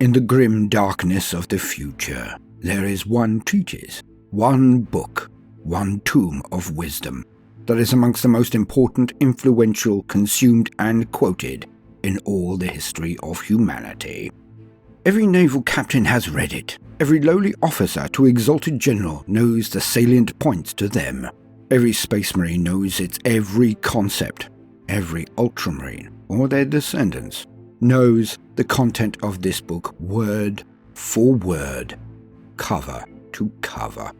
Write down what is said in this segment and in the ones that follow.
In the grim darkness of the future, there is one treatise, one book, one tome of wisdom that is amongst the most important, influential, consumed and quoted in all the history of humanity. Every naval captain has read it. Every lowly officer to exalted general knows the salient points to them. Every space marine knows its every concept. Every ultramarine, or their descendants, knows the content of this book word for word, cover to cover.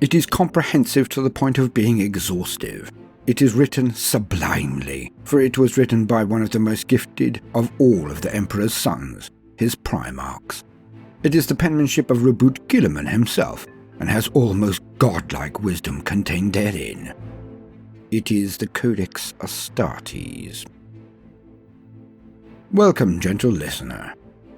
It is comprehensive to the point of being exhaustive. It is written sublimely, for it was written by one of the most gifted of all of the Emperor's sons, his primarchs. It is the penmanship of Reboot Guilliman himself, and has almost godlike wisdom contained therein. It is the Codex Astartes. Welcome, gentle listener.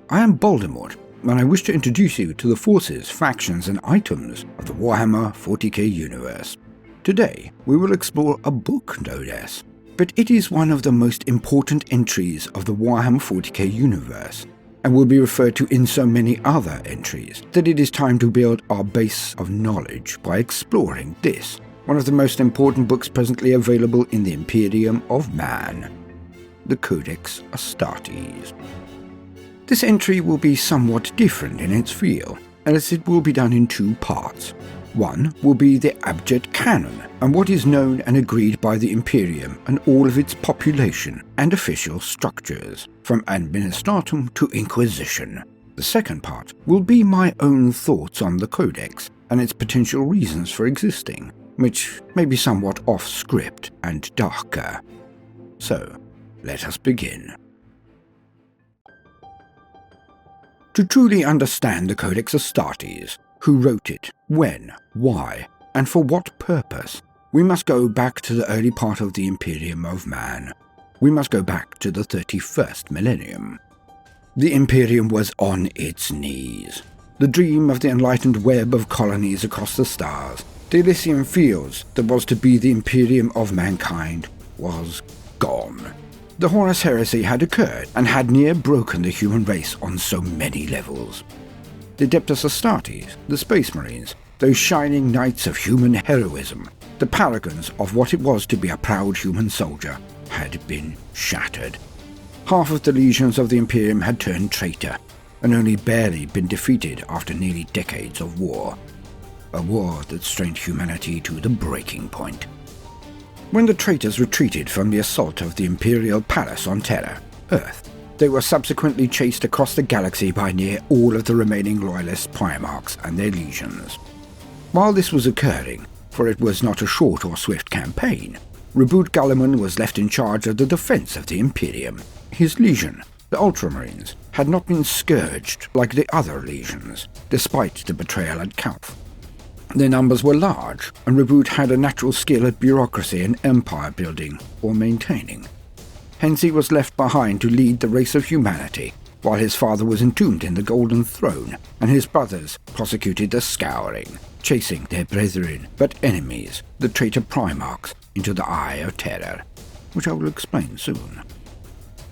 I am Baldermort, and I wish to introduce you to the forces, factions, and items of the Warhammer 40k universe. Today, we will explore a book, no less, but it is one of the most important entries of the Warhammer 40k universe, and will be referred to in so many other entries that it is time to build our base of knowledge by exploring this, one of the most important books presently available in the Imperium of Man, the Codex Astartes. This entry will be somewhat different in its feel, as it will be done in two parts. One will be the abject canon, and what is known and agreed by the Imperium and all of its population and official structures, from Administratum to Inquisition. The second part will be my own thoughts on the Codex and its potential reasons for existing, which may be somewhat off-script and darker. So, let us begin. To truly understand the Codex Astartes, who wrote it, when, why, and for what purpose, we must go back to the early part of the Imperium of Man. We must go back to the 31st millennium. The Imperium was on its knees. The dream of the enlightened web of colonies across the stars, the Elysian fields that was to be the Imperium of mankind, was gone. The Horus Heresy had occurred and had near broken the human race on so many levels. The Adeptus Astartes, the Space Marines, those shining knights of human heroism, the paragons of what it was to be a proud human soldier, had been shattered. Half of the legions of the Imperium had turned traitor, and only barely been defeated after nearly decades of war. A war that strained humanity to the breaking point. When the traitors retreated from the assault of the Imperial Palace on Terra, Earth, they were subsequently chased across the galaxy by near all of the remaining Loyalist primarchs and their legions. While this was occurring, for it was not a short or swift campaign, Reboot Guilliman was left in charge of the defense of the Imperium. His legion, the Ultramarines, had not been scourged like the other legions, despite the betrayal at Calf. Their numbers were large, and Reboot had a natural skill at bureaucracy and empire building or maintaining. Hence he was left behind to lead the race of humanity, while his father was entombed in the Golden Throne, and his brothers prosecuted the scouring, chasing their brethren but enemies, the traitor Primarchs, into the Eye of Terror, which I will explain soon.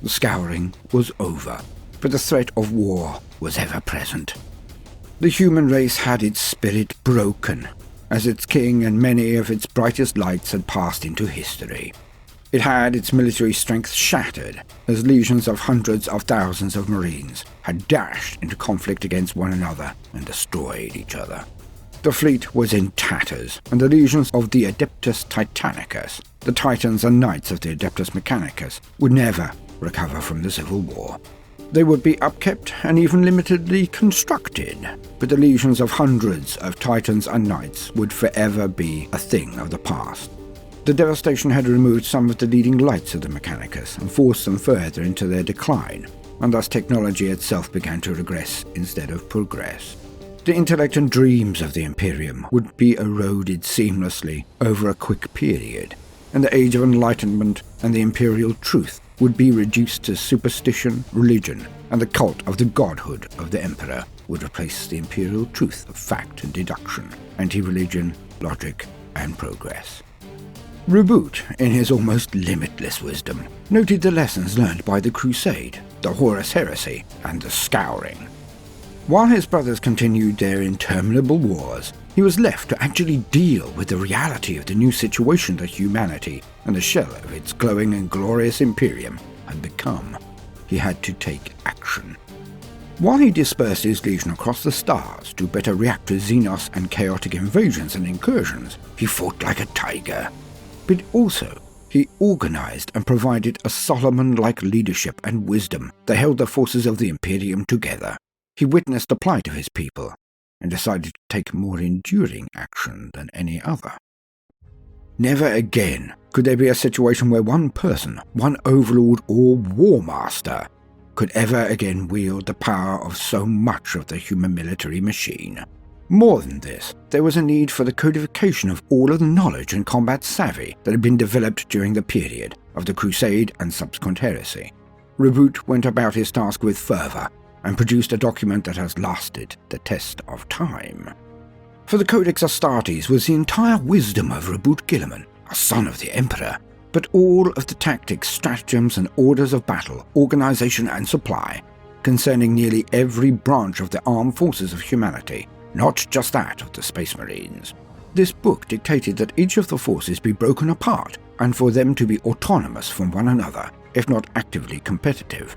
The scouring was over, but the threat of war was ever present. The human race had its spirit broken, as its king and many of its brightest lights had passed into history. It had its military strength shattered, as legions of hundreds of thousands of Marines had dashed into conflict against one another and destroyed each other. The fleet was in tatters, and the legions of the Adeptus Titanicus, the Titans and Knights of the Adeptus Mechanicus, would never recover from the Civil War. They would be upkept and even limitedly constructed, but the legions of hundreds of Titans and Knights would forever be a thing of the past. The devastation had removed some of the leading lights of the Mechanicus and forced them further into their decline, and thus technology itself began to regress instead of progress. The intellect and dreams of the Imperium would be eroded seamlessly over a quick period, and the Age of Enlightenment and the Imperial Truth would be reduced to superstition, religion, and the cult of the godhood of the Emperor would replace the Imperial Truth of fact and deduction, anti-religion, logic, and progress. Reboot, in his almost limitless wisdom, noted the lessons learned by the Crusade, the Horus Heresy, and the Scouring. While his brothers continued their interminable wars, he was left to actually deal with the reality of the new situation that humanity and the shell of its glowing and glorious Imperium had become. He had to take action. While he dispersed his legion across the stars to better react to Xenos and chaotic invasions and incursions, he fought like a tiger. But also, he organized and provided a Solomon-like leadership and wisdom that held the forces of the Imperium together. He witnessed the plight of his people, and decided to take more enduring action than any other. Never again could there be a situation where one person, one overlord or war master, could ever again wield the power of so much of the human military machine. More than this, there was a need for the codification of all of the knowledge and combat savvy that had been developed during the period of the Crusade and subsequent heresy. Reboot went about his task with fervor, and produced a document that has lasted the test of time. For the Codex Astartes was the entire wisdom of Reboot Guilliman, a son of the Emperor, but all of the tactics, stratagems, and orders of battle, organization, and supply, concerning nearly every branch of the armed forces of humanity, not just that of the Space Marines. This book dictated that each of the forces be broken apart, and for them to be autonomous from one another, if not actively competitive.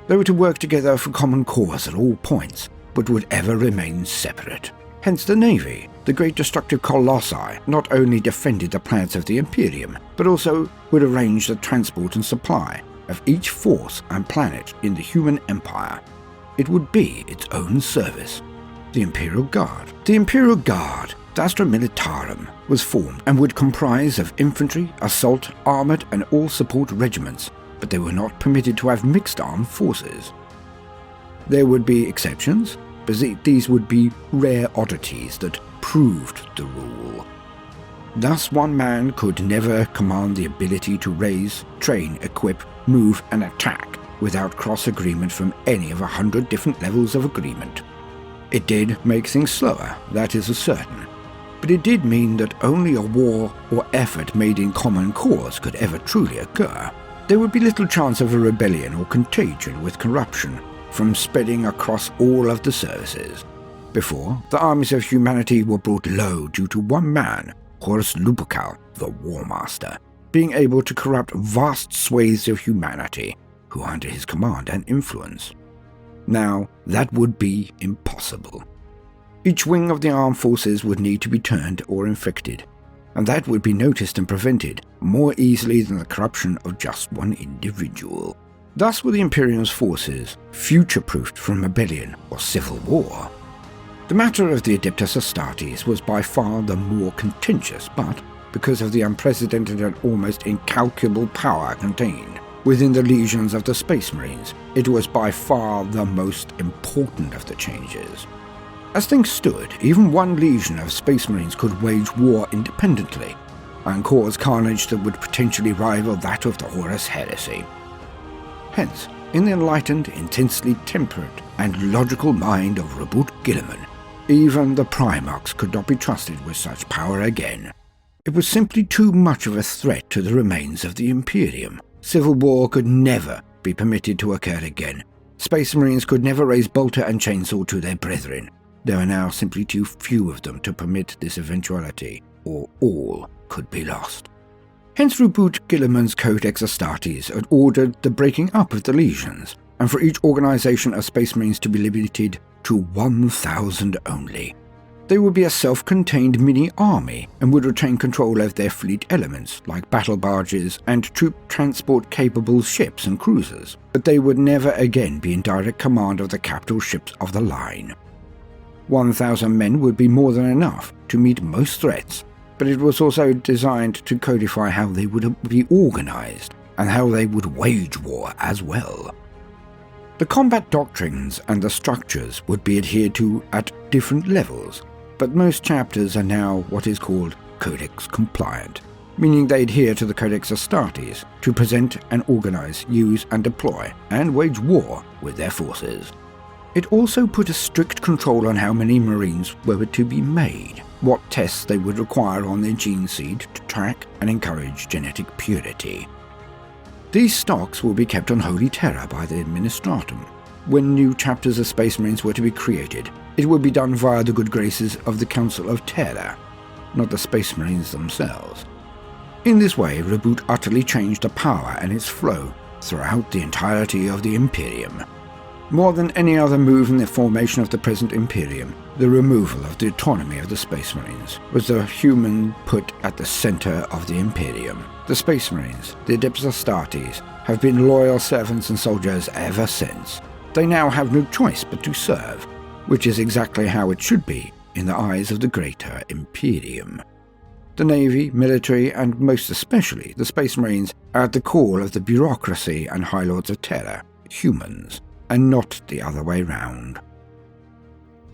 They were to work together for common cause at all points, but would ever remain separate. Hence the Navy, the great destructive colossi, not only defended the planets of the Imperium, but also would arrange the transport and supply of each force and planet in the human empire. It would be its own service. The Imperial Guard. The Imperial Guard, the Astra Militarum, was formed and would comprise of infantry, assault, armoured and all support regiments, but they were not permitted to have mixed armed forces. There would be exceptions, but these would be rare oddities that proved the rule. Thus one man could never command the ability to raise, train, equip, move and attack without cross-agreement from any of 100 different levels of agreement. It did make things slower, that is certain, but it did mean that only a war or effort made in common cause could ever truly occur. There would be little chance of a rebellion or contagion with corruption from spreading across all of the services. Before, the armies of humanity were brought low due to one man, Horus Lupercal, the War Master, being able to corrupt vast swathes of humanity who were under his command and influence. Now, that would be impossible. Each wing of the armed forces would need to be turned or infected, and that would be noticed and prevented more easily than the corruption of just one individual. Thus were the Imperium's forces future-proofed from rebellion or civil war. The matter of the Adeptus Astartes was by far the more contentious, but because of the unprecedented and almost incalculable power contained within the legions of the Space Marines, it was by far the most important of the changes. As things stood, even one legion of Space Marines could wage war independently, and cause carnage that would potentially rival that of the Horus Heresy. Hence, in the enlightened, intensely temperate, and logical mind of Reboot Guilliman, even the Primarchs could not be trusted with such power again. It was simply too much of a threat to the remains of the Imperium. Civil war could never be permitted to occur again. Space Marines could never raise bolter and chainsaw to their brethren. There are now simply too few of them to permit this eventuality, or all could be lost. Hence Reboot Guilliman's Codex Astartes had ordered the breaking up of the legions, and for each organization of Space Marines to be limited to 1,000 only. They would be a self-contained mini-army and would retain control of their fleet elements, like battle barges and troop transport-capable ships and cruisers, but they would never again be in direct command of the capital ships of the line. 1,000 men would be more than enough to meet most threats, but it was also designed to codify how they would be organized and how they would wage war as well. The combat doctrines and the structures would be adhered to at different levels, but most chapters are now what is called Codex compliant, meaning they adhere to the Codex Astartes to present and organize, use and deploy, and wage war with their forces. It also put a strict control on how many Marines were to be made. what tests they would require on their gene seed to track and encourage genetic purity. These stocks will be kept on holy terror by the Administratum. When new chapters of Space Marines were to be created, it would be done via the good graces of the Council of Terror, not the Space Marines themselves. In this way, Reboot utterly changed the power and its flow throughout the entirety of the Imperium. More than any other move in the formation of the present Imperium, the removal of the autonomy of the Space Marines was the human put at the center of the Imperium. The Space Marines, the Codex Astartes, have been loyal servants and soldiers ever since. They now have no choice but to serve, which is exactly how it should be in the eyes of the greater Imperium. The Navy, military, and most especially the Space Marines are at the core of the bureaucracy and High Lords of Terror, humans, and not the other way round.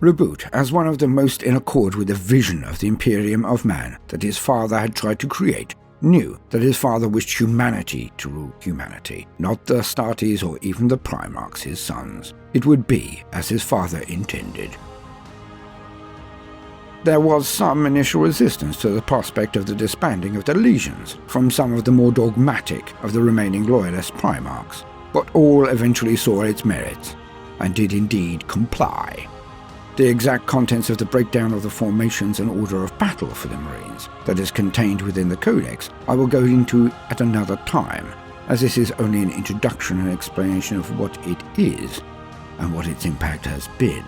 Reboot, as one of the most in accord with the vision of the Imperium of Man that his father had tried to create, knew that his father wished humanity to rule humanity, not the Astartes or even the Primarchs, his sons. It would be as his father intended. There was some initial resistance to the prospect of the disbanding of the legions from some of the more dogmatic of the remaining loyalist Primarchs, but all eventually saw its merits, and did indeed comply. The exact contents of the breakdown of the formations and order of battle for the Marines that is contained within the Codex I will go into at another time, as this is only an introduction and explanation of what it is, and what its impact has been.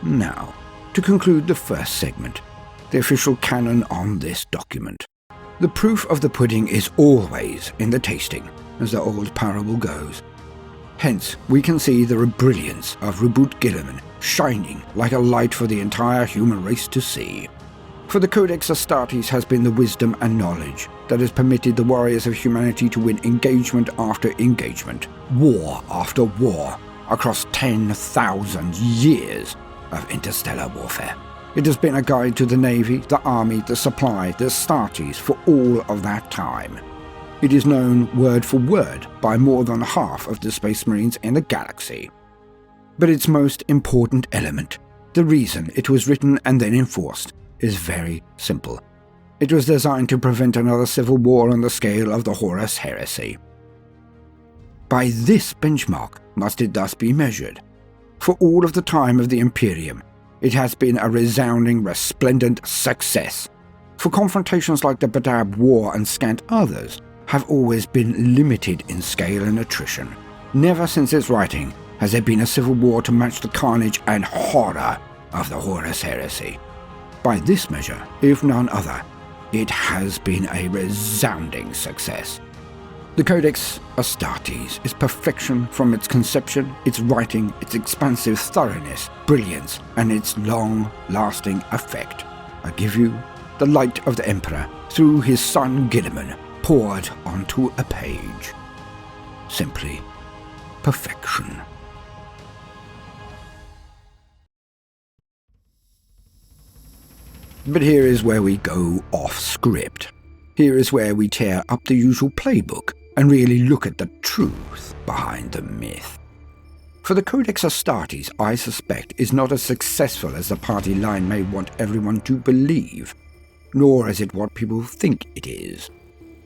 Now, to conclude the first segment, the official canon on this document. The proof of the pudding is always in the tasting, as the old parable goes. Hence, we can see the brilliance of Reboot Guilliman shining like a light for the entire human race to see. For the Codex Astartes has been the wisdom and knowledge that has permitted the warriors of humanity to win engagement after engagement, war after war, across 10,000 years of interstellar warfare. It has been a guide to the Navy, the Army, the Supply, the Astartes for all of that time. It is known word for word by more than half of the Space Marines in the galaxy. But its most important element, the reason it was written and then enforced, is very simple. It was designed to prevent another civil war on the scale of the Horus Heresy. By this benchmark must it thus be measured. For all of the time of the Imperium, it has been a resounding, resplendent success. For confrontations like the Badab War and scant others have always been limited in scale and attrition. Never since its writing has there been a civil war to match the carnage and horror of the Horus Heresy. By this measure, if none other, it has been a resounding success. The Codex Astartes is perfection from its conception, its writing, its expansive thoroughness, brilliance, and its long-lasting effect. I give you the light of the Emperor through his son Guilliman poured onto a page. Simply perfection. But here is where we go off script. Here is where we tear up the usual playbook and really look at the truth behind the myth. For the Codex Astartes, I suspect, is not as successful as the party line may want everyone to believe, nor is it what people think it is.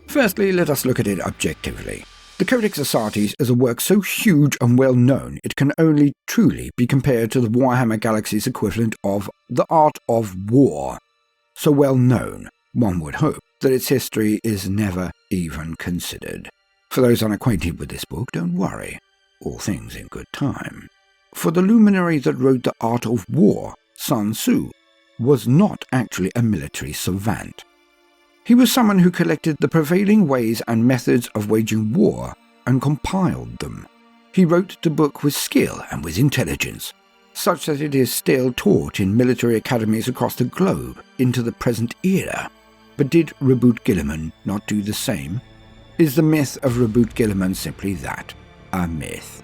Firstly, let us look at it objectively. The Codex Astartes is a work so huge and well known it can only truly be compared to the Warhammer Galaxy's equivalent of The Art of War. So well known, one would hope, that its history is never even considered. For those unacquainted with this book, don't worry. All things in good time. For the luminary that wrote The Art of War, Sun Tzu, was not actually a military savant. He was someone who collected the prevailing ways and methods of waging war and compiled them. He wrote the book with skill and with intelligence, such that it is still taught in military academies across the globe into the present era. But did Reboot Guilliman not do the same? Is the myth of Reboot Guilliman simply that, a myth?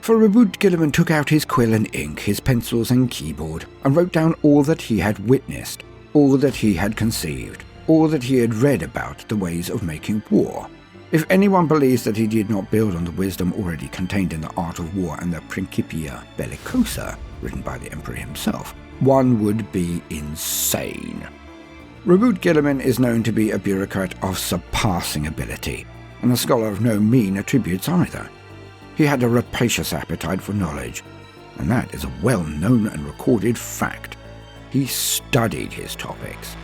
For Reboot Guilliman took out his quill and ink, his pencils and keyboard, and wrote down all that he had witnessed, all that he had conceived, all that he had read about the ways of making war. If anyone believes that he did not build on the wisdom already contained in the Art of War and the Principia Bellicosa, written by the Emperor himself, One would be insane. Reboot Gilliman is known to be a bureaucrat of surpassing ability, and a scholar of no mean attributes either. He had a rapacious appetite for knowledge, and that is a well-known and recorded fact. He studied his topics.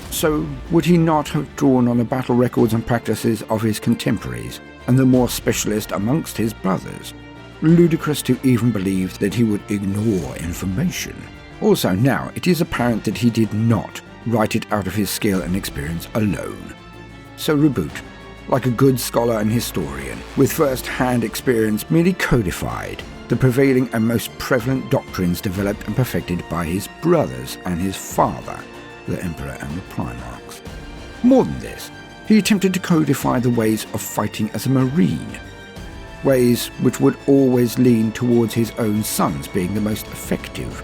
So would he not have drawn on the battle records and practices of his contemporaries, and the more specialist amongst his brothers? Ludicrous to even believe that he would ignore information. Also now, it is apparent that he did not write it out of his skill and experience alone. So Reboot, like a good scholar and historian, with first-hand experience, merely codified the prevailing and most prevalent doctrines developed and perfected by his brothers and his father, the Emperor and the Primarchs. More than this, he attempted to codify the ways of fighting as a Marine, ways which would always lean towards his own sons being the most effective.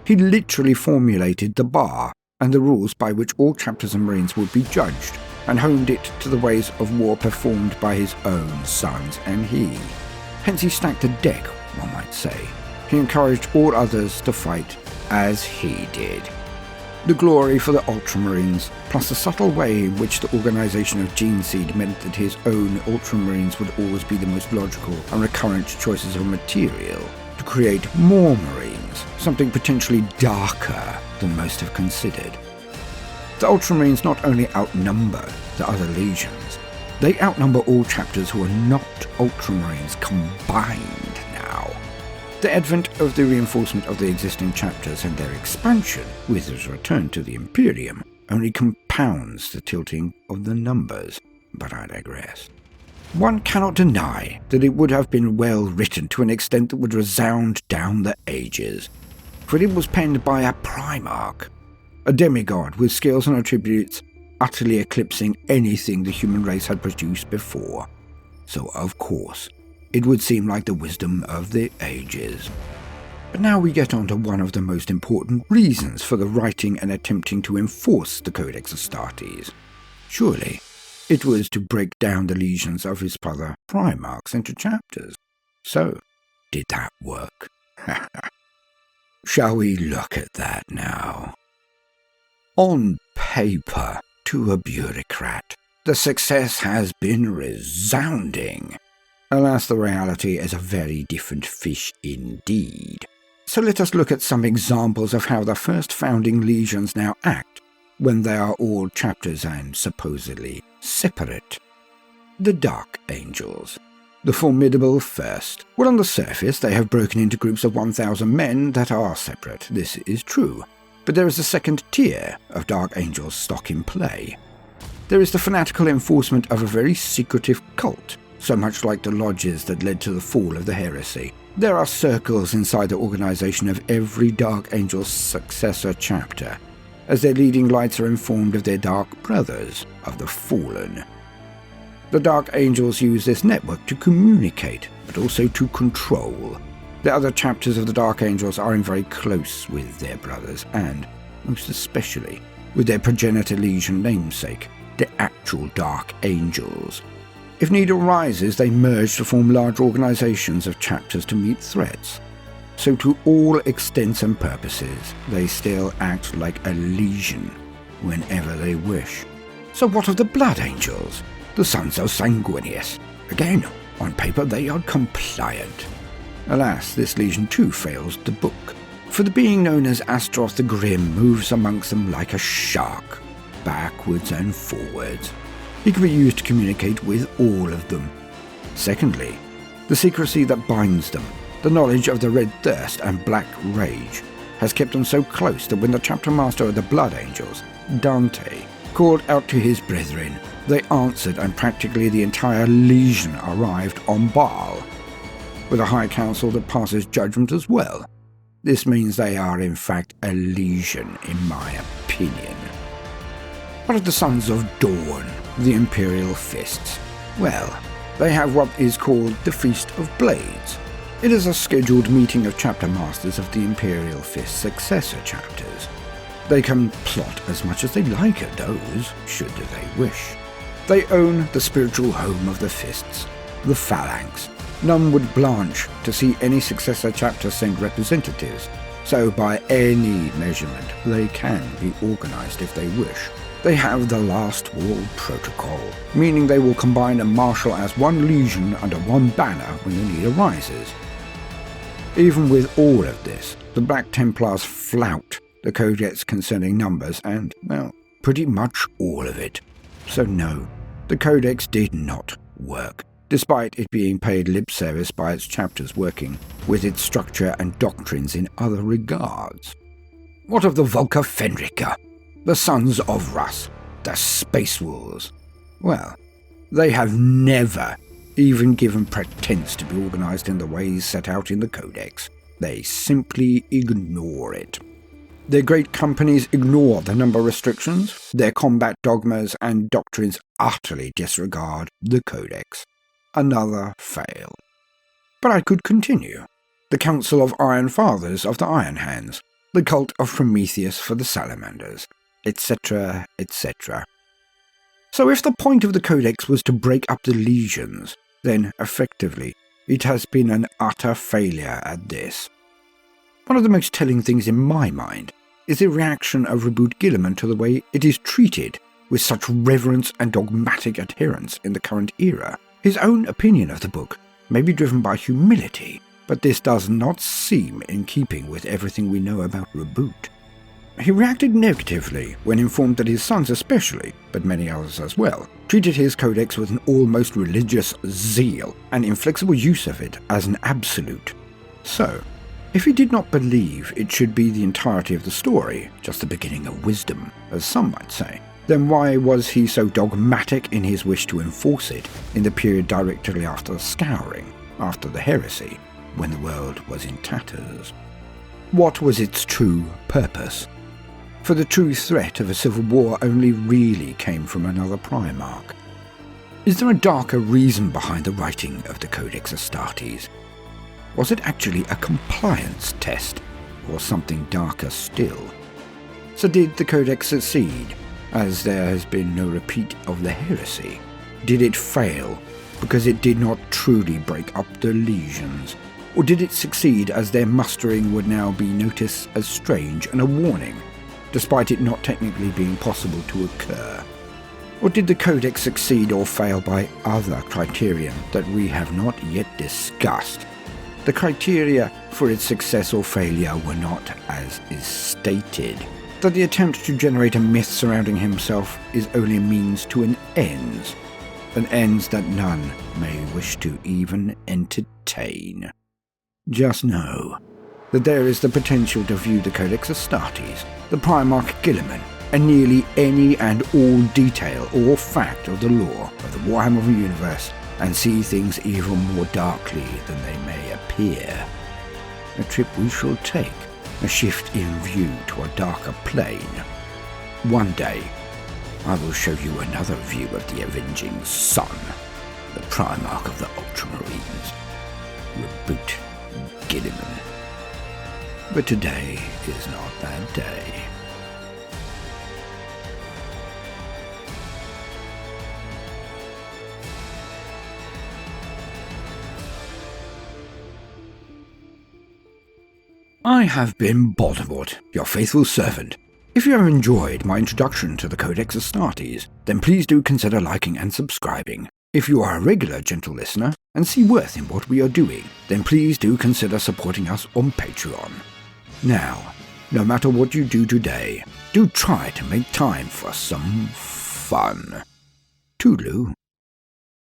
He literally formulated the bar and the rules by which all chapters and Marines would be judged, and honed it to the ways of war performed by his own sons and he. Hence he stacked the deck, one might say. He encouraged all others to fight as he did. The glory for the Ultramarines, plus the subtle way in which the organisation of Geneseed meant that his own Ultramarines would always be the most logical and recurrent choices of material, to create more Marines, something potentially darker than most have considered. The Ultramarines not only outnumber the other legions, they outnumber all chapters who are not Ultramarines combined now. The advent of the reinforcement of the existing chapters and their expansion, with his return to the Imperium, only compounds the tilting of the numbers, but I digress. One cannot deny that it would have been well written to an extent that would resound down the ages, for it was penned by a Primarch, a demigod with skills and attributes utterly eclipsing anything the human race had produced before. So of course, it would seem like the wisdom of the ages. But now we get on to one of the most important reasons for the writing and attempting to enforce the Codex Astartes. Surely, it was to break down the legions of his brother Primarchs into chapters. So, did that work? Shall we look at that now? On paper, to a bureaucrat, the success has been resounding. Alas, the reality is a very different fish indeed. So let us look at some examples of how the first founding legions now act when they are all chapters and supposedly separate. The Dark Angels. The formidable first. Well, on the surface, they have broken into groups of 1,000 men that are separate. This is true. But there is a second tier of Dark Angels stock in play. There is the fanatical enforcement of a very secretive cult, so much like the lodges that led to the fall of the heresy. There are circles inside the organization of every Dark Angel's successor chapter, as their leading lights are informed of their dark brothers, of the fallen. The Dark Angels use this network to communicate, but also to control. The other chapters of the Dark Angels are in very close with their brothers, and, most especially, with their progenitor legion namesake, the actual Dark Angels. If need arises, they merge to form large organizations of chapters to meet threats. So to all extents and purposes, they still act like a legion whenever they wish. So what of the Blood Angels? The Sons of Sanguinis. Again, on paper they are compliant. Alas, this legion too fails the book, for the being known as Astaroth the Grim moves amongst them like a shark, backwards and forwards. He can be used to communicate with all of them. Secondly, the secrecy that binds them, the knowledge of the Red Thirst and Black Rage, has kept them so close that when the chapter master of the Blood Angels, Dante, called out to his brethren, they answered and practically the entire legion arrived on Baal, with a high council that passes judgment as well. This means they are in fact a legion, in my opinion. What of the Sons of Dawn, the Imperial Fists? Well, they have what is called the Feast of Blades. It is a scheduled meeting of chapter masters of the Imperial Fists successor chapters. They can plot as much as they like at those, should they wish. They own the spiritual home of the Fists, the Phalanx. None would blanch to see any successor chapter send representatives, so by any measurement they can be organized if they wish. They have the last wall protocol, meaning they will combine and marshal as one legion under one banner when the need arises. Even with all of this, the Black Templars flout the Codex concerning numbers and, well, pretty much all of it. So no, the Codex did not work, despite it being paid lip service by its chapters working with its structure and doctrines in other regards. What of the Volca Fenrica, the Sons of Rus, the Space Wolves? Well, they have never even given pretense to be organized in the ways set out in the Codex. They simply ignore it. Their great companies ignore the number restrictions, their combat dogmas and doctrines utterly disregard the Codex. Another fail. But I could continue. The Council of Iron Fathers of the Iron Hands, the cult of Prometheus for the Salamanders, etc., etc. So if the point of the Codex was to break up the legions, then effectively it has been an utter failure at this. One of the most telling things in my mind is the reaction of Reboot Guilliman to the way it is treated with such reverence and dogmatic adherence in the current era. His own opinion of the book may be driven by humility, but this does not seem in keeping with everything we know about Reboot. He reacted negatively when informed that his sons especially, but many others as well, treated his codex with an almost religious zeal and inflexible use of it as an absolute. So, if he did not believe it should be the entirety of the story, just the beginning of wisdom, as some might say, then why was he so dogmatic in his wish to enforce it in the period directly after the Scouring, after the heresy, when the world was in tatters? What was its true purpose? For the true threat of a civil war only really came from another Primarch. Is there a darker reason behind the writing of the Codex Astartes? Was it actually a compliance test, or something darker still? So did the Codex succeed, as there has been no repeat of the heresy? Did it fail, because it did not truly break up the legions? Or did it succeed as their mustering would now be noticed as strange and a warning, despite it not technically being possible to occur? Or did the Codex succeed or fail by other criterion that we have not yet discussed? The criteria for its success or failure were not as is stated. That the attempt to generate a myth surrounding himself is only a means to an ends that none may wish to even entertain. Just know that there is the potential to view the Codex Astartes, the Primarch Guilliman, and nearly any and all detail or fact of the lore of the Warhammer universe and see things even more darkly than they may appear. A trip we shall take, a shift in view to a darker plane. One day, I will show you another view of the Avenging Sun, the Primarch of the Ultramarines, Reboot Guilliman. But today is not that day. I have been Baldermort, your faithful servant. If you have enjoyed my introduction to the Codex Astartes, then please do consider liking and subscribing. If you are a regular gentle listener and see worth in what we are doing, then please do consider supporting us on Patreon. Now, no matter what you do today, do try to make time for some fun. Toodaloo.